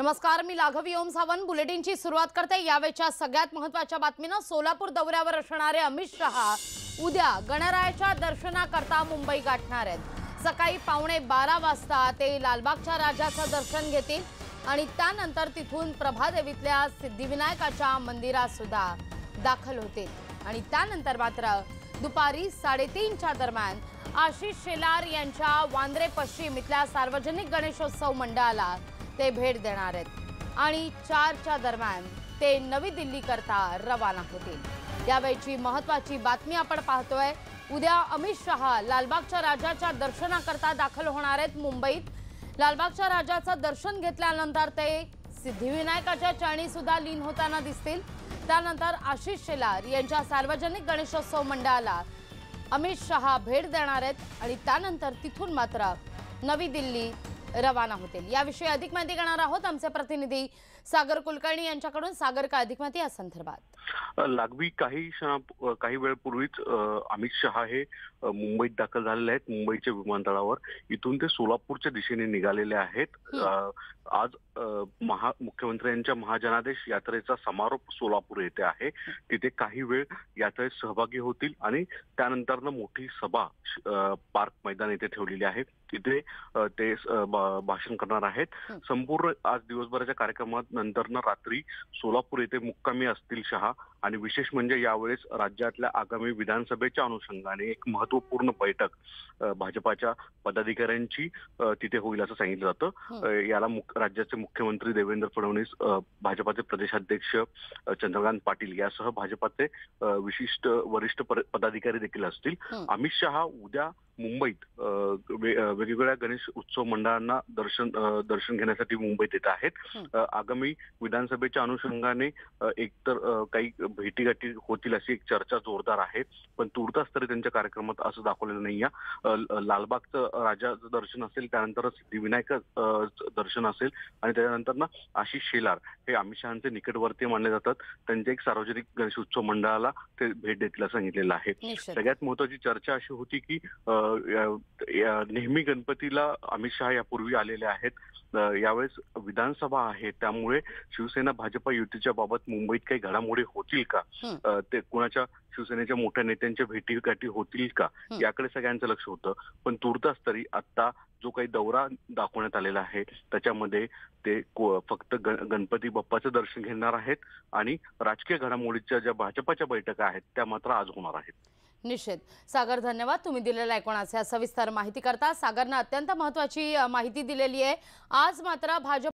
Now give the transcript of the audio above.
नमस्कार, मी लाघवी ओम सावंत बुलेटिनची सुरुवात करते। यावेळच्या सगळ्यात महत्त्वाच्या बातमीनं सोलापूर दौऱ्यावर असणारे अमित शहा उद्या गणरायाच्या दर्शनाकरता मुंबई गाठणार आहेत। सकाळी 11:15 वाजता ते लालबागच्या राजाचं दर्शन घेतील आणि त्यानंतर तिथून प्रभादेवीतल्या सिद्धिविनायकाच्या मंदिरात सुद्धा दाखल होतील आणि त्यानंतर मात्र दुपारी 3:30च्या दरम्यान आशिष शेलार यांच्या वांद्रे पश्चिम इथल्या सार्वजनिक गणेशोत्सव मंडळाला ते भेट देणार आहेत आणि 4च्या दरम्यान ते नवी दिल्ली करता रवाना होतील। यावेळची महत्त्वाची बातमी आपण पाहतोय। उद्या अमित शहा लालबागच्या राजाच्या दर्शनाकरता दाखल होणार आहेत मुंबईत। लालबागच्या राजाचं दर्शन घेतल्यानंतर ते सिद्धिविनायकाच्या चरणी सुद्धा लीन होताना दिसतील। त्यानंतर आशिष शेलार यांच्या सार्वजनिक गणेशोत्सव मंडळाला अमित शहा भेट देणार आहेत आणि त्यानंतर तिथून मात्र नवी दिल्ली रवाना होतील। याविषयी अधिक माहिती घेणार आहोत आमचे प्रतिनिधी सागर कुलकर्णी यांच्याकडून। सागर, का अधिक माहिती या संदर्भात? लागवी काही वेळपूर्वीच अमित शहा हे मुंबईत दाखल झालेले आहेत। मुंबईच्या विमानतळावर इथून ते सोलापूरच्या दिशेने निघालेले आहेत। आज मुख्यमंत्र्यांच्या महाजनादेश यात्रेचा समारोप सोलापूर येथे आहे। तिथे काही वेळ यात्रेत सहभागी होतील आणि त्यानंतर मोठी सभा पार्क मैदान येथे ठेवलेली आहे। तिथे ते भाषण करणार आहेत। संपूर्ण आज दिवसभराच्या कार्यक्रमात नंतर रात्री सोलापूर येथे मुक्कामी असतील शहा। आणि विशेष म्हणजे यावेळेस राज्यातल्या आगामी विधानसभेच्या अनुषंगाने एक महत्त्वपूर्ण बैठक भाजपाच्या पदाधिकाऱ्यांची तिथे होईल असं सांगितलं जातं। याला राज्याचे मुख्यमंत्री देवेंद्र फडणवीस, भाजपाचे प्रदेशाध्यक्ष चंद्रकांत पाटील यासह भाजपाचे विशिष्ट वरिष्ठ पदाधिकारी देखील असतील। अमित शहा उद्या मुंबईत वेगवेगळ्या गणेश उत्सव मंडळांना दर्शन घेण्यासाठी मुंबईत येत आहेत। आगामी विधानसभेच्या अनुषंगाने एकतर काही भेटीगाठी होतील अशी एक चर्चा जोरदार आहे, पण तुर्तास तरी त्यांच्या कार्यक्रमात असं दाखवलेलं नाहीये। लालबागचं राजाचं दर्शन असेल, त्यानंतर सिद्धिविनायक दर्शन असेल आणि त्यानंतर आशिष शेलार हे अमित शहाचे निकटवर्ती मानले जातात। त्यांच्या एक सार्वजनिक गणेश उत्सव मंडळाला ते भेट देतील असं सांगितलेलं आहे। सगळ्यात महत्त्वाची चर्चा अशी होती की नेहमी गणपतीला अमित शहा यापूर्वी आलेले आहेत। यावेळेस विधानसभा आहे, त्यामुळे शिवसेना भाजपा युतीच्या बाबत मुंबईत काही घडामोडी होतील का, ते कोणाच्या शिवसेनेच्या मोठ्या नेत्यांच्या भेटीगाठी होतील का, याकडे सगळ्यांचं लक्ष होतं। पण तुर्तास तरी आता जो काही दौरा दाखवण्यात आलेला आहे त्याच्यामध्ये ते फक्त गणपती बाप्पाचं दर्शन घेणार आहेत आणि राजकीय घडामोडीच्या ज्या भाजपाच्या बैठका आहेत त्या मात्र आज होणार आहेत। निश्चित सागर, धन्यवाद तुम्ही दिलेल्या एकूणच या सविस्तर माहिती करता। सागरने अत्यंत महत्त्वाची माहिती दिलेली आहे। आज मात्र भाजप